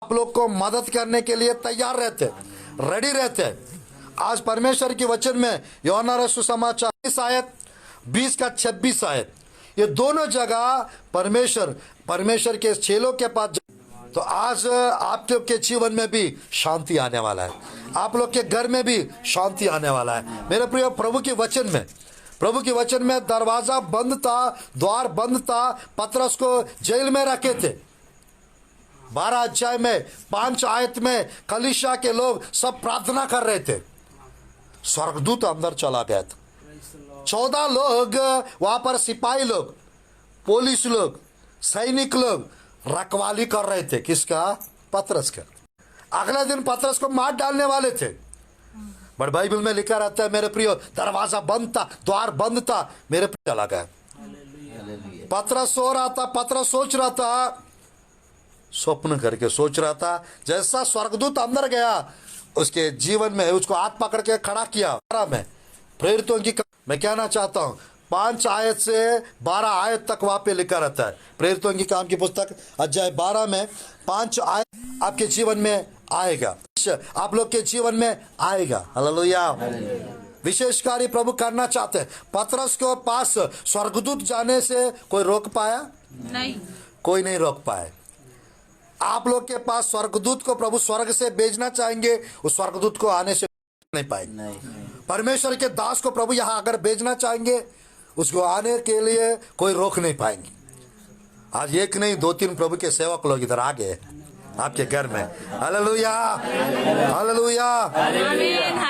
आप लोग को मदद करने के लिए तैयार रहते, रेडी रहते। आज परमेश्वर के वचन में यूहन्ना रचित सुसमाचार 20 आयत 20 का 26 आयत, ये दोनों जगह परमेश्वर के चेलों के पास। तो आज आप लोग के जीवन में भी शांति आने वाला है, आप लोग के घर में भी शांति आने वाला है। मेरे प्रिय, प्रभु के वचन में दरवाजा बंद था, द्वार बंद था, पतरस को जेल में रखे थे। 12 अध्याय में 5 आयत में कलीसिया के लोग सब प्रार्थना कर रहे थे, स्वर्गदूत अंदर चला गया था। 14 लोग वहां पर, सिपाही लोग, पुलिस लोग, सैनिक लोग रखवाली कर रहे थे। किसका? पतरस का। अगले दिन पतरस को मार डालने वाले थे, बट बाइबल में लिखा रहता है मेरे प्रियो, दरवाजा बंद था, द्वार बंद था, मेरे प्रियो चला गया। पतरस सो रहा था, पतरस सोच रहा था, स्वप्न करके सोच रहा था। जैसा स्वर्गदूत अंदर गया उसके जीवन में, उसको हाथ पकड़ के खड़ा किया। में प्रेरितों की मैं कहना चाहता हूं, 5 आयत से 12 आयत तक वहां पे लिखा रहता है। प्रेरितों की काम की पुस्तक अध्याय 12 में 5 आयत आपके जीवन में आएगा, आप लोग के जीवन में आएगा। हालेलुया। विशेष कार्य प्रभु करना चाहते हैं। पतरस के पास स्वर्गदूत जाने से कोई रोक पाया? नहीं, कोई नहीं रोक पाए। आप लोग के पास स्वर्गदूत को प्रभु स्वर्ग से भेजना चाहेंगे, उस स्वर्गदूत को आने से नहीं पाएंगे। परमेश्वर के दास को प्रभु यहाँ अगर भेजना चाहेंगे, उसको आने के लिए कोई रोक नहीं पाएंगे। आज एक नहीं 2-3 प्रभु के सेवक लोग इधर आ गए आपके घर में। Hallelujah, hallelujah.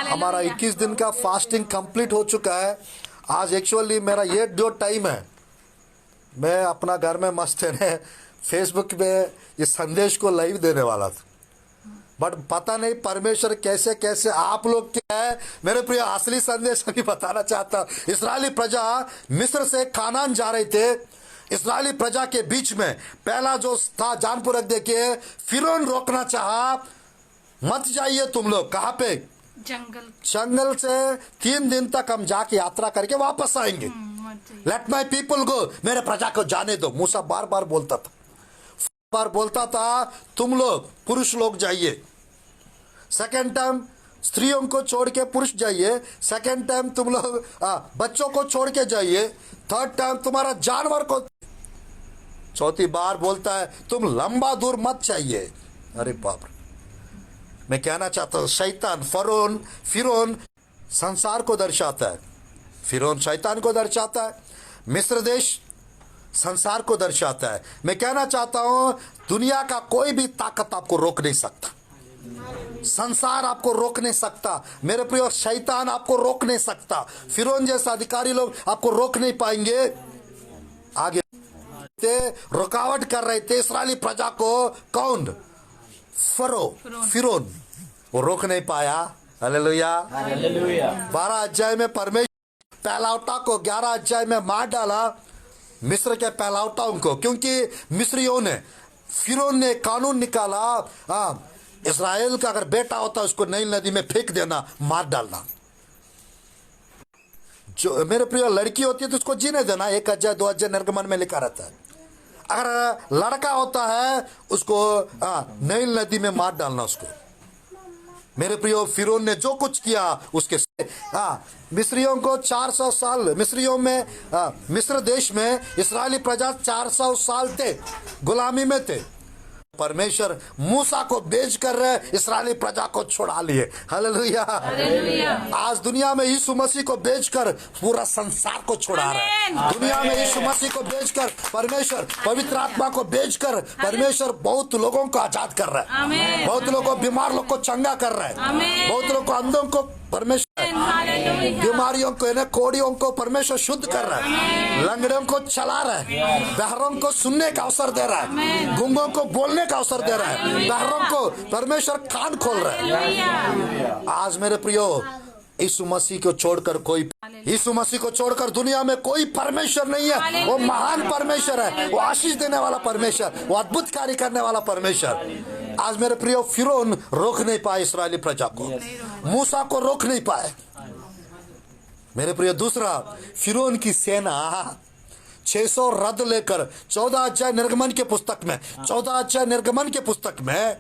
हमारा 21 दिन का फास्टिंग कंप्लीट हो चुका है। आज एक्चुअली मेरा ये जो टाइम है, मैं अपना घर में मस्त है, फेसबुक में इस संदेश को लाइव देने वाला था, बट पता नहीं परमेश्वर कैसे कैसे आप लोग क्या है। मेरे प्रिय, असली संदेश अभी बताना चाहता हूं। इस्राएली प्रजा मिस्र से कानान जा रहे थे। इस्राएली प्रजा के बीच में पहला जो था, जानपूर्वक देखिए, फिरौन रोकना चाहा, मत जाइए तुम लोग। कहां पे? जंगल से 3 दिन तक हम जाके यात्रा करके वापस आएंगे। लेट माई पीपल गो, मेरे प्रजा को जाने दो। मूसा बार बार बोलता था तुम लोग पुरुष लोग जाइए। सेकेंड टाइम स्त्रियों को छोड़ के पुरुष जाइए। सेकेंड टाइम तुम लोग बच्चों को छोड़ के जाइए। थर्ड टाइम तुम्हारा जानवर को। चौथी बार बोलता है तुम लंबा दूर मत चाहिए। अरे बाप रे, मैं कहना चाहता हूं, शैतान फिरौन संसार को दर्शाता है, फिरौन शैतान को दर्शाता है, मिस्र देश संसार को दर्शाता है। मैं कहना चाहता हूं, दुनिया का कोई भी ताकत आपको रोक नहीं सकता, संसार आपको रोक नहीं सकता। मेरे प्रिय, शैतान आपको रोक नहीं सकता। फिरौन जैसा अधिकारी लोग आपको रोक नहीं पाएंगे। आगे रुकावट कर रहे थे इस्राएली प्रजा को। कौन? फिरौन, वो रोक नहीं पाया। हालेलुया। 12 अध्याय में परमेश्वर पहलौठा को 11 अध्याय में मार डाला, मिस्र के पहलौठाओं को, क्योंकि मिस्रियों ने, फिरौन ने कानून निकाला, इस्राएल का अगर बेटा होता उसको नील नदी में फेंक देना, मार डालना। जो मेरे प्रिय लड़की होती है तो उसको जीने देना। 1 अध्याय 2 अध्याय निर्गमन में लिखा रहता है। अगर लड़का होता है उसको नील नदी में मार डालना उसको। मेरे प्रियो, फिरौन ने जो कुछ किया उसके मिस्रियों को 400 साल मिस्र देश में इस्राएली प्रजा 400 साल थे, गुलामी में थे। परमेश्वर मूसा को भेजकर इस्राएली प्रजा को छुड़ा लिए। हालेलुया। आज दुनिया में यीशु मसीह को भेजकर पूरा संसार को छुड़ा रहा है। दुनिया में यीशु मसीह को भेजकर परमेश्वर, पवित्र आत्मा को भेजकर परमेश्वर बहुत लोगों को आजाद कर रहा है, बहुत लोगों को, बीमार लोग को चंगा कर रहा है, बहुत लोगों को, अंधों को परमेश्वर, बीमारियों को, कोड़ियों को परमेश्वर शुद्ध कर रहा है, लंगड़ों को चला रहा है, बहरों को सुनने का अवसर दे रहा है, गूंगों को बोलने का अवसर दे रहा है, बहरों को परमेश्वर कान खोल रहा है। आज मेरे प्रियो, यीशु मसीह को छोड़कर दुनिया में कोई परमेश्वर नहीं है। वो महान परमेश्वर है, वो आशीष देने वाला परमेश्वर, वो अद्भुत कार्य करने वाला परमेश्वर। आज मेरे प्रियो, फिरौन रोक नहीं पाए इस्राएली प्रजा को, मूसा को रोक नहीं पाए। मेरे प्रियो, दूसरा, फिरौन की सेना 600 रथ लेकर 14 अध्याय निर्गमन के पुस्तक में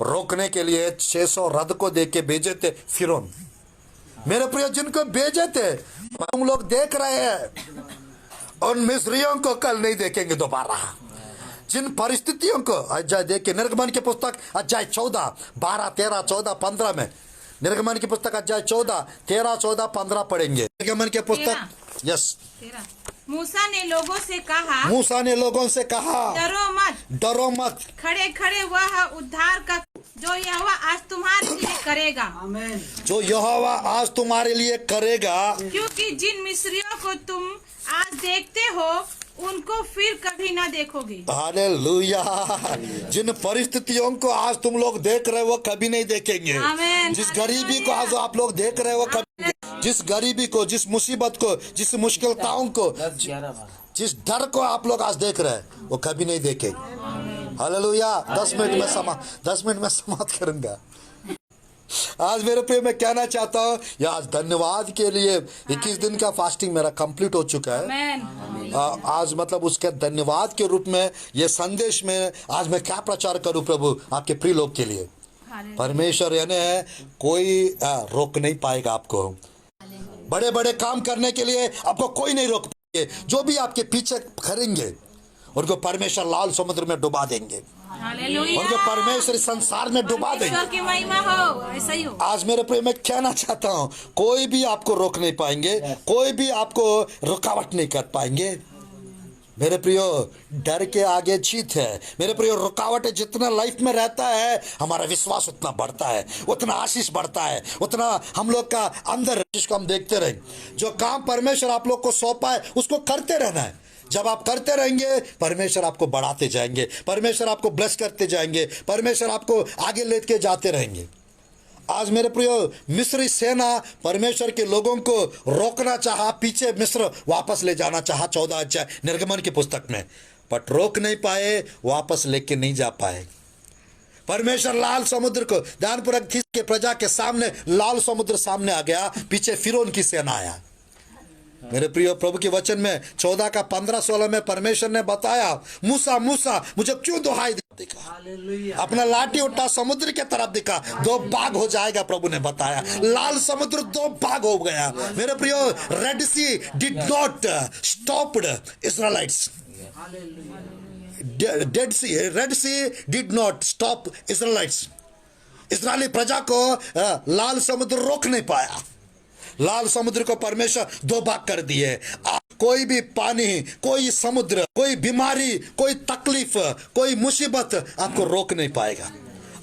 रोकने के लिए 600 रथ को दे के भेजे थे फिरौन। मेरे प्रिय, जिनको भेजे थे हम लोग देख रहे हैं, उन मिस्रियों को कल नहीं देखेंगे दोबारा। जिन परिस्थितियों को अध्याय देख के निर्गमन की पुस्तक अध्याय 14, 12, 13, 14, 15 में, निर्गमन की पुस्तक अध्याय 14, 13, 14, 15 पढ़ेंगे। निर्गमन की पुस्तक यस। मूसा ने लोगों से कहा, मूसा ने लोगों से कहा, डरो मत, डरो मत, खड़े खड़े वह उद्धार का जो यहोवा आज तुम्हारे लिए करेगा। आमीन। जो यहोवा आज तुम्हारे लिए करेगा, क्योंकि जिन मिस्रियों को तुम आज देखते हो उनको फिर कभी ना देखोगे। हालेलुया। जिन परिस्थितियों को आज तुम लोग देख रहे हो वो कभी नहीं देखेंगे। आमीन। जिस गरीबी को आज आप लोग देख रहे हो कभी नहीं। जिस गरीबी को, जिस मुसीबत को, जिस मुश्किलताओं को, जिस डर को आप लोग आज देख रहे हैं वो कभी नहीं देखेंगे। हालेलुया। 10 मिनट में समाप्त करूंगा। आज मेरे प्रिय मैं कहना चाहता हूँ, या आज धन्यवाद के लिए 21 दिन का फास्टिंग मेरा कंप्लीट हो चुका है। आज मतलब उसके धन्यवाद के रूप में ये संदेश में आज मैं क्या प्रचार करूं प्रभु आपके प्रिय लोग के लिए। परमेश्वर यानी कोई रोक नहीं पाएगा आपको। बड़े बड़े काम करने के लिए आपको कोई नहीं रोक पाएंगे। जो भी आपके पीछे खड़ेंगे उनको परमेश्वर लाल समुद्र में डुबा देंगे। उनको परमेश्वर संसार में डुबा देंगे। की महिमा हो, ऐसा ही हो। आज मेरे प्रिय मैं कहना चाहता हूँ, कोई भी आपको रोक नहीं पाएंगे, कोई भी आपको रुकावट नहीं कर पाएंगे। मेरे प्रियो, डर के आगे जीत है। मेरे प्रियो, रुकावट जितना लाइफ में रहता है हमारा विश्वास उतना बढ़ता है, उतना आशीष बढ़ता है, उतना हम लोग का अंदर जिसको हम देखते रहेंगे। जो काम परमेश्वर आप लोग को सौंपा है उसको करते रहना है। जब आप करते रहेंगे परमेश्वर आपको बढ़ाते जाएंगे, परमेश्वर आपको ब्लेस करते जाएंगे, परमेश्वर आपको आगे लेके जाते रहेंगे। आज मेरे प्रियो, मिस्री सेना परमेश्वर के लोगों को रोकना चाहा, पीछे मिस्र वापस ले जाना चाहा 14 अध्याय निर्गमन की पुस्तक में, बट रोक नहीं पाए, वापस लेके नहीं जा पाए। परमेश्वर लाल समुद्र को ध्यानपूर्वक खींच के प्रजा के सामने लाल समुद्र सामने आ गया, पीछे फिरौन की सेना आया। मेरे प्रिय, प्रभु के वचन में 14 का 15-16 में परमेश्वर ने बताया, मूसा मूसा मुझे क्यों दुहाई दिखा, अपना लाठी उठा समुद्र के तरफ दिखा, 2 भाग हो जाएगा। प्रभु ने बताया लाल समुद्र 2 भाग हो गया। मेरे प्रियो, Red Sea did not stopped Israelites. Red Sea did not stop Israelites. इजरायली प्रजा को लाल समुद्र रोक नहीं पाया। लाल समुद्र को परमेश्वर 2 भाग कर दिए। कोई भी पानी, कोई समुद्र, कोई बीमारी, कोई तकलीफ, कोई मुसीबत आपको रोक नहीं पाएगा।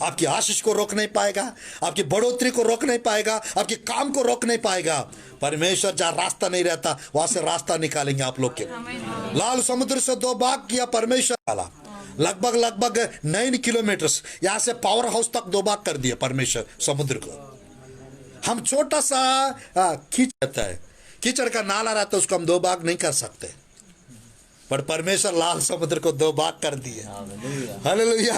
आपकी आशीष को रोक नहीं पाएगा, आपकी बढ़ोतरी को रोक नहीं पाएगा, आपके काम को रोक नहीं पाएगा। परमेश्वर जहाँ रास्ता नहीं रहता वहां से रास्ता निकालेंगे आप लोग के। लाल समुद्र से 2 भाग किया परमेश्वर वाला, लगभग 9 किलोमीटर यहाँ से पावर हाउस तक 2 भाग कर दिया परमेश्वर समुद्र को। हम छोटा सा कीचड़ रहता है, कीचड़ का नाला रहता है, उसको हम 2 भाग नहीं कर सकते, पर परमेश्वर लाल समुद्र को 2 भाग कर दिए। हालेलुया।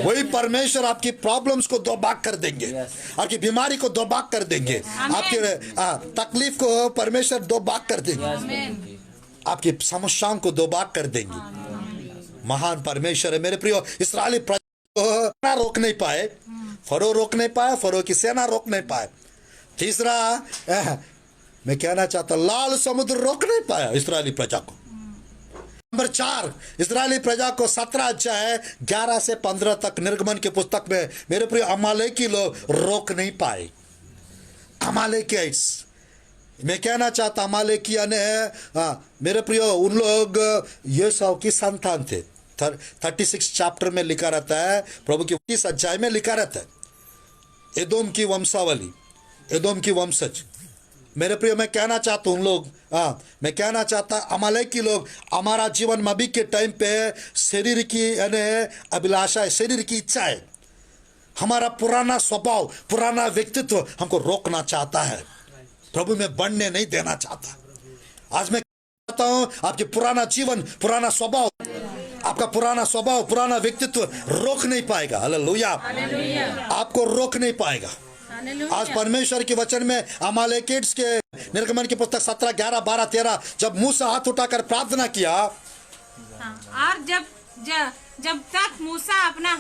वही परमेश्वर आपकी प्रॉब्लम्स को 2 भाग कर देंगे, आपकी बीमारी को 2 भाग कर देंगे, आपकी तकलीफ को परमेश्वर 2 भाग कर देंगे, आपकी समस्याओं को 2 भाग कर देंगे। महान परमेश्वर है। मेरे प्रियो, इस्राएली प्रजा को रोक नहीं पाए, फरो रोक नहीं पाया, फरो की सेना रोक नहीं पाए। तीसरा मैं कहना चाहता, लाल समुद्र रोक नहीं पाया इस्राएली प्रजा को। नंबर 4, इस्राएली प्रजा को 17 अध्याय 11 से 15 तक निर्गमन की पुस्तक में मेरे प्रिय अमालेकी लोग रोक नहीं पाए। अमालेकियाइट्स, मैं कहना चाहता अमालेकी ने मेरे प्रिय उन लोग येसाव की संतान थे। 36 चैप्टर में लिखा रहता है, प्रभु की 30 अध्याय में लिखा रहता है, एदोम की वंशावली, एदोम की वंशज। मेरे प्रिय मैं कहना चाहता हूँ, उन लोग मैं कहना चाहता अमालेकी लोग, हमारा जीवन अभी के टाइम पे शरीर की अभिलाषा है, शरीर की इच्छा है, हमारा पुराना स्वभाव, पुराना व्यक्तित्व हमको रोकना चाहता है, प्रभु में बढ़ने नहीं देना चाहता। आज मैं कहता हूँ, आपके पुराना जीवन, पुराना स्वभाव, आपका पुराना स्वभाव, पुराना व्यक्तित्व रोक नहीं पाएगा। हालेलुया। आपको रोक नहीं पाएगा। आज परमेश्वर के वचन में अमालेकिट्स के निर्गमन की पुस्तक 17, 11, 12, 13 जब मूसा हाथ उठाकर प्रार्थना किया, और जब तक मूसा अपना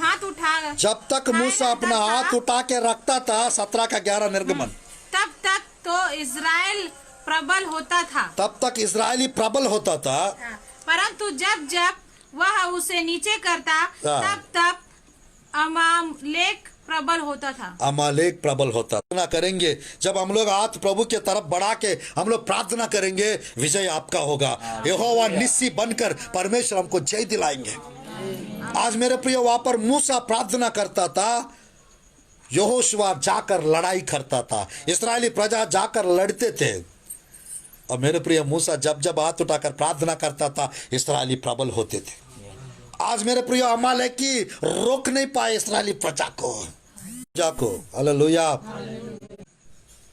हाथ उठा के रखता था 17 का 11 निर्गमन, तब तक तो इज़राइल प्रबल होता था। तब तक इजरायली प्रबल होता था। परंतु जब जब वह उसे नीचे करता तब तब अमालेक प्रबल होता था। अमालेक प्रबल होता। प्रार्थना करेंगे जब हम लोग हाथ प्रभु के तरफ बढ़ा के हम लोग प्रार्थना करेंगे, विजय आपका होगा। यहोवा निस्सी बनकर परमेश्वर हमको जय दिलाएंगे। आज मेरे प्रिय वहां पर मूसा प्रार्थना करता था, यहोशुआ जाकर लड़ाई करता था, इस्राएली प्रजा जाकर लड़ते थे। और मेरे प्रिय मूसा जब जब हाथ उठाकर प्रार्थना करता था, इस्राएली प्रबल होते थे। आज मेरे प्रिय अमालेकी रोक नहीं पाए इस्राएली प्रजा को। हालेलुया।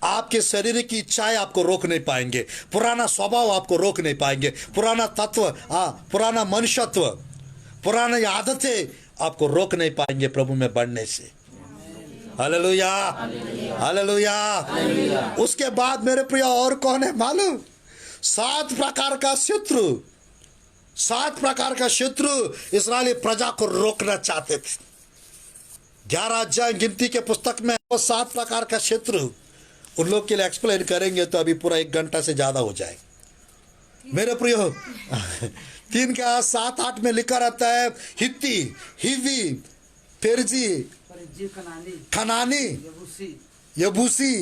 आपके शरीर की इच्छाएं आपको रोक नहीं पाएंगे, पुराना स्वभाव आपको रोक नहीं पाएंगे, पुराना तत्व, पुराना मनुष्यत्व, पुरानी आदतें आपको रोक नहीं पाएंगे प्रभु में बढ़ने से। Hallelujah, hallelujah. उसके बाद मेरे प्रिय और कौन है मालूम? 7 प्रकार का शत्रु, 7 प्रकार का शत्रु इस्राएली प्रजा को रोकना चाहते थे। 11 अध्याय गिनती के पुस्तक में वो 7 प्रकार का शत्रु, उन लोग के लिए एक्सप्लेन करेंगे तो अभी पूरा 1 घंटा से ज्यादा हो जाए। मेरे प्रिय 3 का 7-8 में लिखा रहता है, हित्ती, हिवी, पेरजी, कनानी, यबूसी,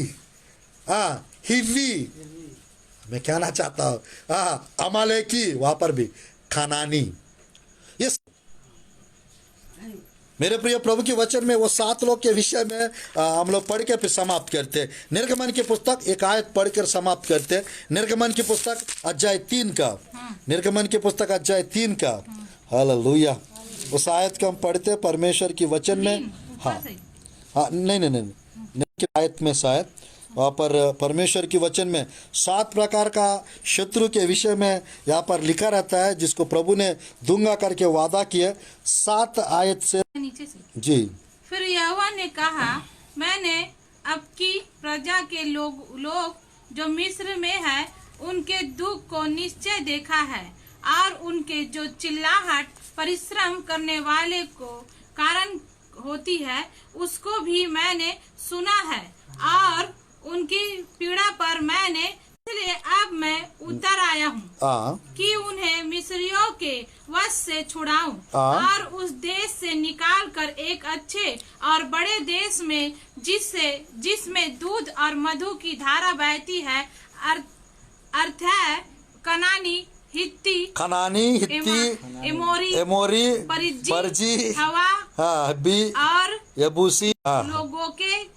हिवी, मैं कहना चाहता हूँ अमालेकी, वहां पर भी कनानी। ये मेरे प्रिय प्रभु के वचन में वो 7 लोग के विषय में हम लोग पढ़ के फिर समाप्त करते। निर्गमन की पुस्तक एक आयत पढ़कर समाप्त करते। निर्गमन की पुस्तक अध्याय 3 का, निर्गमन की पुस्तक अध्याय 3 का। हालेलुया। उस आयत को हम पढ़ते परमेश्वर की वचन में। नहीं, आयत में शायद वहाँ पर परमेश्वर की वचन में 7 प्रकार का शत्रु के विषय में यहाँ पर लिखा रहता है, जिसको प्रभु ने दूंगा करके वादा किया। 7 आयत से नीचे से जी। फिर यहोवा ने कहा, मैंने अब की प्रजा के लोग जो मिस्र में है उनके दुख को निश्चय देखा है, और उनके जो चिल्लाहट परिश्रम करने वाले को कारण होती है उसको भी मैंने सुना है, और उनकी पीड़ा पर मैंने, इसलिए अब मैं उतर आया हूँ कि उन्हें मिस्रियों के वश से छुड़ाऊं और उस देश से निकाल कर एक अच्छे और बड़े देश में जिसमें दूध और मधु की धारा बहती है, अर्थ है कनानी, हित्ती, एमोरी, परिज्जी, हवा और यबूसी लोगों के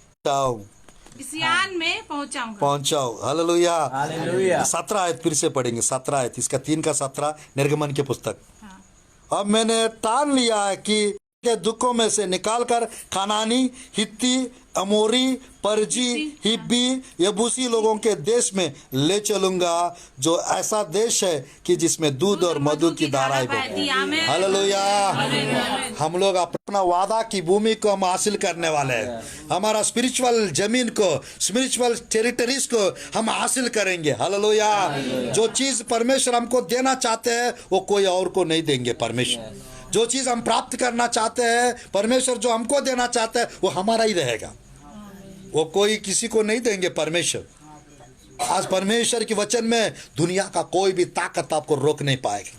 सियान में पहुंचाओ। हालेलुया। 17 आयत फिर से पढ़ेंगे। 17 आयत, इसका 3 का 17 निर्गमन की पुस्तक। अब मैंने ठान लिया है कि के दुखों में से निकालकर कनानी, हित्ती, अमोरी, परजी, हिब्बी, यबूसी लोगों के देश में ले चलूंगा, जो ऐसा देश है कि जिसमें दूध और मधु की धाराएं बहती हैं। हालेलुया। हम लोग अपना वादा की भूमि को हम हासिल करने वाले हैं। हमारा स्पिरिचुअल जमीन को, स्पिरिचुअल टेरिटरीज को हम हासिल करेंगे। हालेलुया। जो चीज परमेश्वर हमको देना चाहते हैं वो कोई और को नहीं देंगे। परमेश्वर जो चीज हम प्राप्त करना चाहते हैं, परमेश्वर जो हमको देना चाहते हैं वो हमारा ही रहेगा, वो कोई किसी को नहीं देंगे परमेश्वर। आज परमेश्वर के वचन में दुनिया का कोई भी ताकत आपको रोक नहीं पाएगा।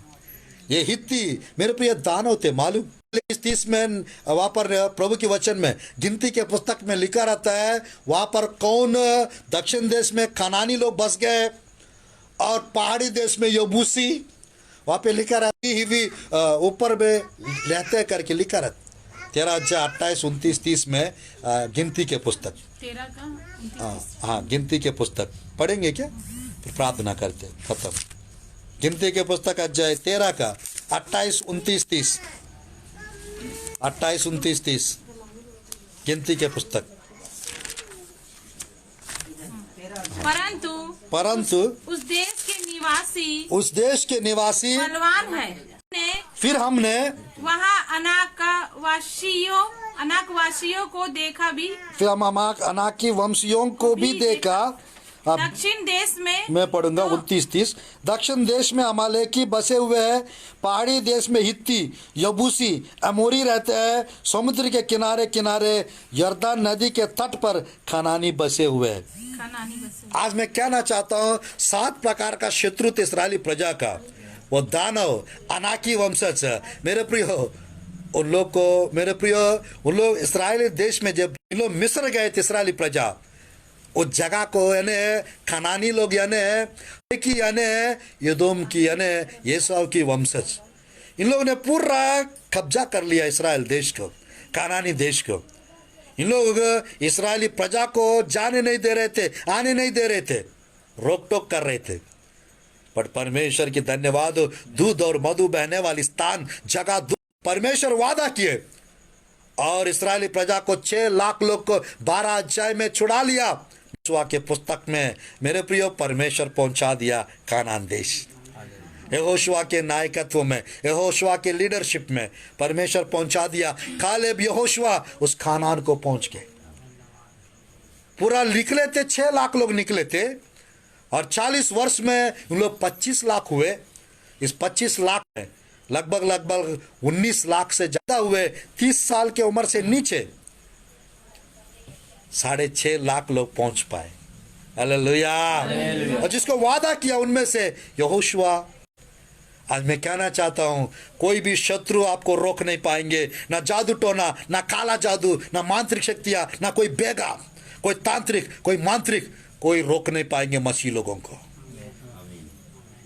ये हित्ती मेरे प्रिय दानव थे, मालूम। 30 में वहां पर प्रभु के वचन में गिनती के पुस्तक में लिखा रहता है, वहां पर कौन दक्षिण देश में कनानी लोग बस गए और पहाड़ी देश में यबूसी, वहां पे लिखा रहती ही ऊपर में रहते करके लिखा रहता। 13 अध्याय 28, 29, 30 में गिनती के पुस्तक। 13 का हाँ, गिनती के पुस्तक पढ़ेंगे क्या? फिर प्रार्थना करते खत्म। गिनती के पुस्तक अध्याय 13 का 28, 29, 30। 28, 29, 30 गिनती के पुस्तक। परंतु उस देश के निवासी बलवान है। फिर हमने वहाँ अनाक वासियों को देखा भी। फिर हम अनाकी वंशियों को भी देखा, अब दक्षिण देश में मैं पढ़ूंगा 29-30। दक्षिण देश में अमालेकी बसे हुए हैं, पहाड़ी देश में हित्ती, यबूसी, अमोरी रहते हैं, समुद्र के किनारे किनारे यर्दन नदी के तट पर कनानी बसे हुए हैं। कनानी बसे। आज मैं कहना चाहता हूँ 7 प्रकार का शत्रु थे इस्राएली प्रजा का। वो दानव, अनाकी वंशज। मेरे प्रियो उन लोग इस्राएली देश में जब इन लोग मिस्र गए थे, इस्राएली प्रजा उस जगह को यानी खनानी लोग यानी यदोम की यानी येसाव की वंशज, इन लोगों ने पूरा कब्जा कर लिया इस्राएल देश को, कनानी देश को। इन लोग इस्राएली प्रजा को जाने नहीं दे रहे थे, आने नहीं दे रहे थे, रोक टोक कर रहे थे। पर परमेश्वर की धन्यवाद, दूध और मधु बहने वाली स्थान जगह परमेश्वर वादा किए और इस्राएली प्रजा को 6 लाख लोग को 12 अध्याय में छुड़ा लिया। यहोशुआ के पुस्तक में मेरे प्रियो परमेश्वर पहुंचा दिया कानान देश। यहोशुआ के नायकत्व में, यहोशुआ के लीडरशिप में परमेश्वर पहुंचा दिया। कालेब यहोशुआ उस कानान को पहुंच गए। पूरा निकले थे, 6 लाख लोग निकले थे और 40 वर्ष में उन लोग 25 लाख हुए। इस 25 लाख में लगभग 19 लाख से ज्यादा हुए 30 साल के उम्र से नीचे 6.5 लाख लोग पहुंच पाए। हालेलुया। और जिसको वादा किया उनमें से यहोशुआ। आज मैं कहना चाहता हूं कोई भी शत्रु आपको रोक नहीं पाएंगे, ना जादू टोना, ना काला जादू, ना मांत्रिक शक्तियां, ना कोई बेगा, कोई तांत्रिक, कोई मांत्रिक, कोई रोक नहीं पाएंगे मसीह लोगों को।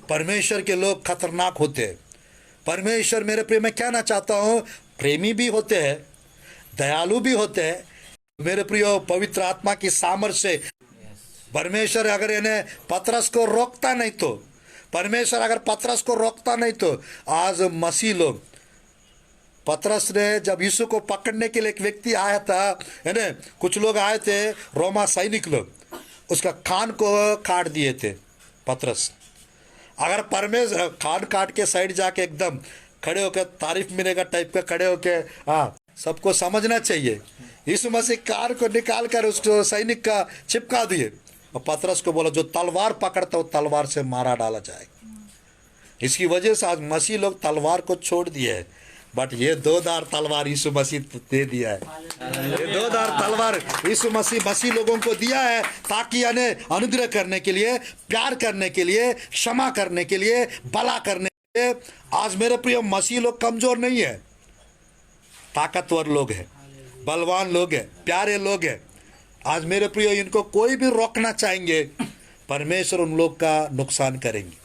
परमेश्वर के लोग खतरनाक होते हैं। परमेश्वर मेरे प्रिय मैं कहना चाहता हूं प्रेमी भी होते हैं, दयालु भी होते हैं। मेरे प्रियो पवित्र आत्मा की सामर्थ्य से परमेश्वर अगर इन्हें पतरस को रोकता नहीं तो, परमेश्वर अगर पतरस को रोकता नहीं तो आज मसीह लोग, पतरस ने जब यीशु को पकड़ने के लिए एक व्यक्ति आया था, है ना, कुछ लोग आए थे रोमा सैनिक लोग, उसका कान को काट दिए थे पतरस। अगर परमेश्वर कान काट के साइड जाके एकदम खड़े होकर तारीफ मिलेगा टाइप का खड़े होकर, हाँ सबको समझना चाहिए यीशु मसीह कार को निकाल कर उस सैनिक का चिपका दिए और पतरस को बोला जो तलवार पकड़ता वो तलवार से मारा डाला जाएगा। इसकी वजह से आज मसीह लोग तलवार को छोड़ दिए है, बट ये 2 धार तलवार यीशु मसीह दे दिया है। ये 2 धार तलवार यीशु मसीह लोगों को दिया है ताकि इन्हें अनुग्रह करने के लिए, प्यार करने के लिए, क्षमा करने के लिए, भला करने के लिए। आज मेरे प्रिय मसीह लोग कमजोर नहीं है, ताकतवर लोग हैं, बलवान लोग हैं, प्यारे लोग हैं। आज मेरे प्रियो इनको कोई भी रोकना चाहेंगे, परमेश्वर उन लोग का नुकसान करेंगे,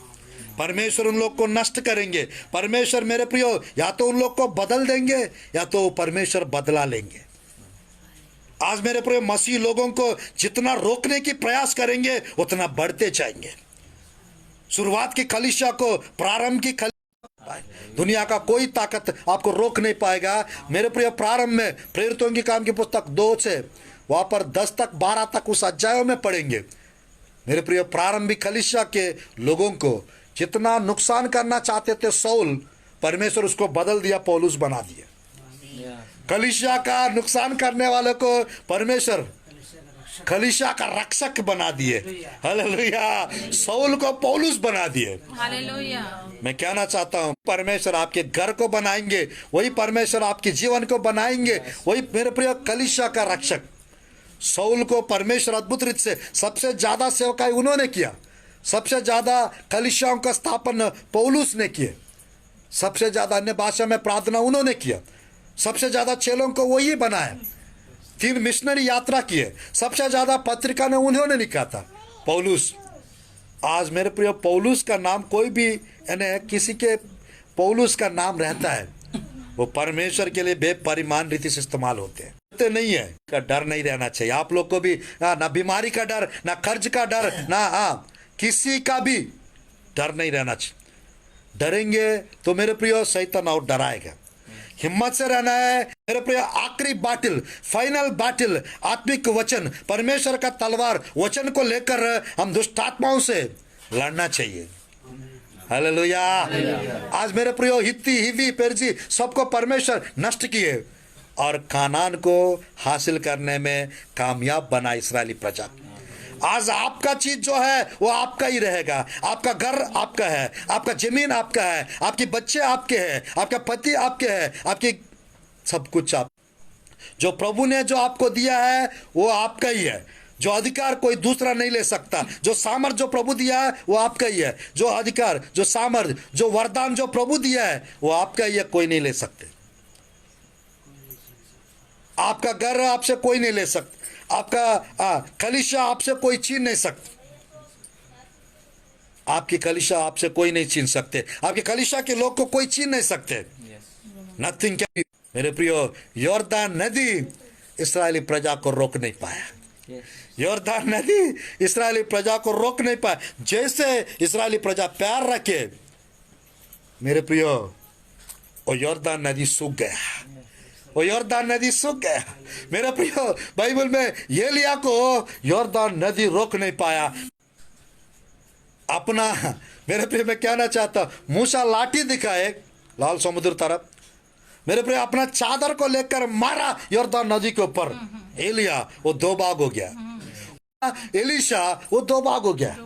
परमेश्वर उन लोग को नष्ट करेंगे। परमेश्वर मेरे प्रियो या तो उन लोग को बदल देंगे या तो परमेश्वर बदला लेंगे। आज मेरे प्रियो मसीह लोगों को जितना रोकने की प्रयास करेंगे उतना बढ़ते जाएंगे। शुरुआत की कलीसिया को, प्रारंभ की दुनिया का कोई ताकत आपको रोक नहीं पाएगा। मेरे प्रिय प्रारंभ में प्रेरितों की काम की पुस्तक 2 से वहां पर 10 तक 12 तक उस अध्यायों में पढ़ेंगे। मेरे प्रिय प्रारंभिक कलीसिया के लोगों को जितना नुकसान करना चाहते थे शाऊल, परमेश्वर उसको बदल दिया, पौलुस बना दिया। कलीसिया का नुकसान करने वाले को परमेश्वर कलीसिया का रक्षक बना दिए। हालेलुया। शाऊल को पौलुस बना दिए। हालेलुया। मैं कहना चाहता हूँ परमेश्वर आपके घर को बनाएंगे, वही परमेश्वर आपके जीवन को बनाएंगे, वही मेरे प्रिय कलीसिया का रक्षक। शाऊल को परमेश्वर अद्भुत रीत से सबसे ज्यादा सेवकाई उन्होंने किया, सबसे ज्यादा कलीसियाओं का स्थापन पौलुस ने किए, सबसे ज्यादा अन्य भाषा में प्रार्थना उन्होंने किया, सबसे ज्यादा चेलों को वही बनाया, 3 मिशनरी यात्रा किए, सबसे ज्यादा पत्रिका ने उन्होंने लिखा था, पौलुस। आज मेरे प्रिय पौलुस का नाम कोई भी यानी किसी के पौलुस का नाम रहता है, वो परमेश्वर के लिए बेपरिमाण रीति से इस्तेमाल होते हैं। तो नहीं है का डर नहीं रहना चाहिए आप लोग को भी, ना बीमारी का डर, ना कर्ज का डर, ना किसी का भी डर नहीं रहना चाहिए। डरेंगे तो मेरे प्रिय शैतान और डराएगा। हिम्मत से रहना है मेरे प्रिय। आखिरी बैटल, फाइनल बैटल आत्मिक वचन, परमेश्वर का तलवार वचन को लेकर हम दुष्ट आत्माओं से लड़ना चाहिए। हालेलुया। आज मेरे प्रियो हित्ती, हिवी, पेरजी सबको परमेश्वर नष्ट किए और कानान को हासिल करने में कामयाब बना इस्राएली प्रजा। आज आपका चीज जो है वो आपका ही रहेगा। आपका घर आपका है, आपका जमीन आपका है, आपके बच्चे आपके हैं, आपका पति आपके है, आपकी सब कुछ आप, जो प्रभु ने जो आपको दिया है वो आपका ही है। जो अधिकार कोई दूसरा नहीं ले सकता। जो सामर्थ जो प्रभु दिया है वो आपका ही है। जो अधिकार, जो सामर्थ, जो वरदान जो प्रभु दिया है वो आपका ही है, कोई नहीं ले सकते। आपका घर आपसे कोई नहीं ले सकता। आपका कलीसिया आपसे कोई छीन नहीं सकता। आपकी कलीसिया आपसे कोई नहीं छीन सकते। आपके कलीसिया के लोग को कोई छीन नहीं सकते। Nothing can. मेरे प्रियो, यॉर्दान नदी इस्राएली प्रजा को रोक नहीं पाया। यॉर्दान नदी इस्राएली प्रजा को रोक नहीं पाया। जैसे इस्राएली प्रजा प्यार रखे, मेरे प्रियो, वो यॉर्दान नदी सूख गया। वो यॉर्दान नदी सूख गया। मेरे प्रियो, बाइबल में एलिया को यॉर्दान नदी रोक नहीं पाया। अपना, मेरे प्रियो, मैं कहना चाहता, मूसा लाठी दिखाए लाल समुद्र तरफ, मेरे प्रियो अपना चादर को लेकर मारा यॉर्दान नदी के ऊपर। एलिया वो दो भाग हो गया। एलीशा वो दो भाग हो गया।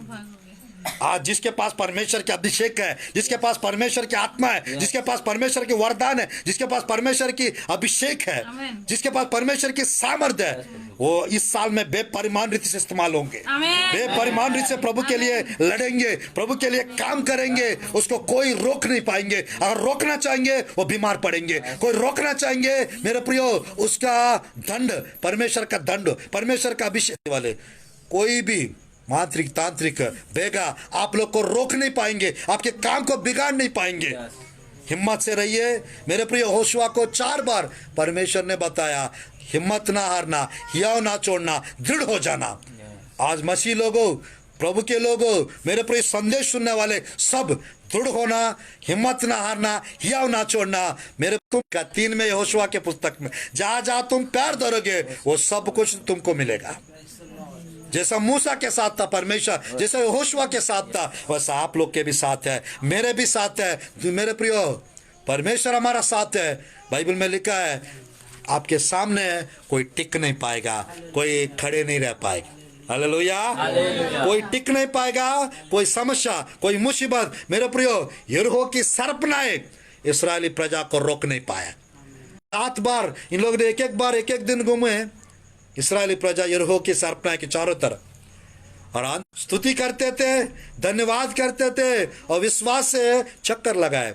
आज जिसके पास परमेश्वर के अभिषेक है, जिसके पास परमेश्वर की आत्मा है, जिसके पास परमेश्वर के वरदान है, जिसके पास परमेश्वर की अभिषेक है, जिसके पास परमेश्वर की सामर्थ्य है, वो इस साल में बेपरिमाण रीति से इस्तेमाल होंगे। बेपरिमाण रीति से प्रभु के लिए लड़ेंगे, प्रभु के लिए काम करेंगे। उसको कोई रोक नहीं पाएंगे। अगर रोकना चाहेंगे वो बीमार पड़ेंगे। कोई रोकना चाहेंगे, मेरे प्रियो, उसका दंड, परमेश्वर का दंड, परमेश्वर का अभिषेक वाले कोई भी मांत्रिक, तांत्रिक, बेगा आप लोग को रोक नहीं पाएंगे। आपके काम को बिगाड़ नहीं पाएंगे। हिम्मत से रहिए। मेरे प्रिय, होशुआ को 4 बार परमेश्वर ने बताया, हिम्मत ना हारना, हियाव ना छोड़ना, दृढ़ हो जाना। आज मसीह लोगों, प्रभु के लोगों, मेरे प्रिय संदेश सुनने वाले सब, दृढ़ होना, हिम्मत ना हारना, हियाव ना छोड़ना। मेरे तुम का 3 में होशुआ के पुस्तक में, जहां जहां तुम पैर धरोगे वो सब कुछ तुमको मिलेगा। जैसा मूसा के साथ था परमेश्वर, जैसा होशुआ के साथ था, वैसा आप लोग के भी साथ है, मेरे भी साथ है। मेरे प्रियो, परमेश्वर हमारा साथ है। बाइबल में लिखा है, आपके सामने कोई टिक नहीं पाएगा, कोई खड़े नहीं रह पाएगा। हालेलुया। कोई टिक नहीं पाएगा। कोई समस्या, कोई मुसीबत, मेरे प्रियो, यरीहो की सरपनाएं इस्राएली प्रजा को रोक नहीं पाया। 7 बार इन लोगों ने एक एक दिन घूमे इस्राएली प्रजा यरीहो की सरपनाएं के चारों तरफ, और स्तुति करते थे, धन्यवाद करते थे और विश्वास से चक्कर लगाए,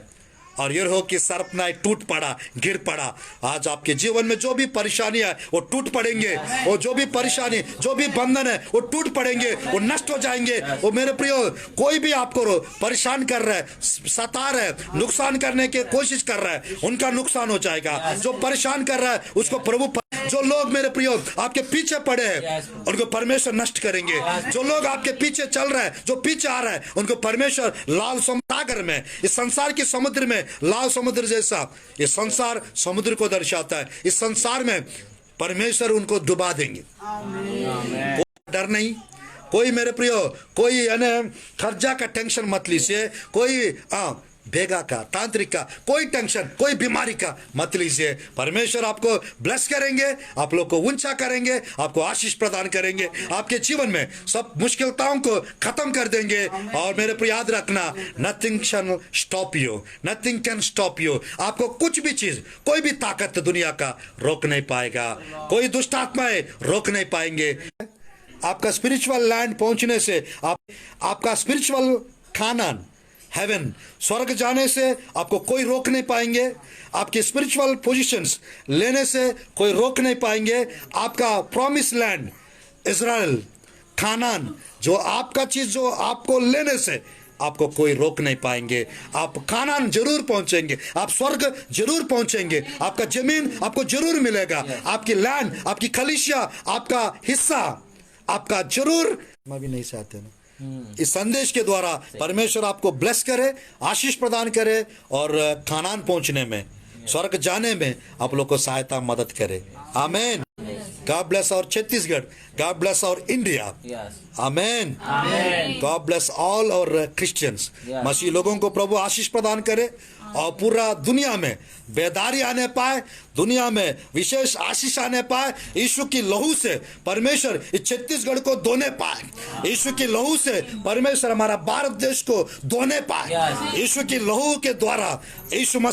और यरीहो की सरपनाएं टूट पड़ा, गिर पड़ा। आज आपके जीवन में जो भी परेशानी है वो टूट पड़ेंगे। वो जो भी परेशानी, जो भी बंधन है वो टूट पड़ेंगे, वो नष्ट हो जाएंगे। वो मेरे प्रियो, कोई भी आपको परेशान कर रहा है, सता रहा है, नुकसान करने की कोशिश कर रहा है, उनका नुकसान हो जाएगा। जो परेशान कर रहा है उसको प्रभु, जो लोग मेरे प्रियो आपके पीछे पड़े हैं उनको परमेश्वर नष्ट करेंगे। जो लोग आपके पीछे चल रहे हैं, जो पीछे आ रहा है, उनको परमेश्वर लाल सागर में, इस संसार के समुद्र में, लाल समुद्र जैसा ये संसार समुद्र को दर्शाता है, इस संसार में परमेश्वर उनको डुबा देंगे। कोई डर नहीं, कोई मेरे प्रियो, कोई खर्चा का टेंशन मत लीजिए, कोई भेगा का, तांत्रिक का कोई टेंशन, कोई बीमारी का मत लीजिए। परमेश्वर आपको ब्लेस करेंगे, आप लोग को ऊंचा करेंगे, आपको आशीष प्रदान करेंगे, आपके जीवन में सब मुश्किलताओं को खत्म कर देंगे। और मेरे प्रिय, याद रखना, nothing can stop you, nothing can stop you. आपको कुछ भी चीज, कोई भी ताकत दुनिया का रोक नहीं पाएगा, कोई दुष्ट आत्माएं रोक नहीं पाएंगे। आपका स्पिरिचुअल लैंड पहुंचने से, आपका स्पिरिचुअल खानान, हेवन, स्वर्ग जाने से आपको कोई रोक नहीं पाएंगे। आपके स्पिरिचुअल पोजीशंस लेने से कोई रोक नहीं पाएंगे। आपका प्रॉमिस लैंड इजराइल, खानान, जो आपका चीज, जो आपको लेने से आपको कोई रोक नहीं पाएंगे। आप खानान जरूर पहुंचेंगे, आप स्वर्ग जरूर पहुंचेंगे, आपका जमीन आपको जरूर मिलेगा, आपकी लैंड, आपकी कलीसिया, आपका हिस्सा आपका जरूर। मैं भी नहीं चाहते ना, इस संदेश के द्वारा परमेश्वर आपको ब्लेस करे, आशीष प्रदान करे, और खानान पहुंचने में, स्वर्ग जाने में आप लोग को सहायता, मदद करे। आमेन। गॉड ब्लेस और छत्तीसगढ़, गॉड ब्लेस और इंडिया। आमेन। गॉड ब्लेस ऑल और क्रिश्चियंस। मसीह लोगों को प्रभु आशीष प्रदान करे और पूरा दुनिया में बेदारी आने पाए, दुनिया में विशेष आशीष आने पाए। यीशु की लहू से परमेश्वर इस छत्तीसगढ़ को धोने पाए, यीशु की लहू से परमेश्वर हमारा भारत देश को धोने पाए, यीशु की लहू के द्वारा यीशु मसीह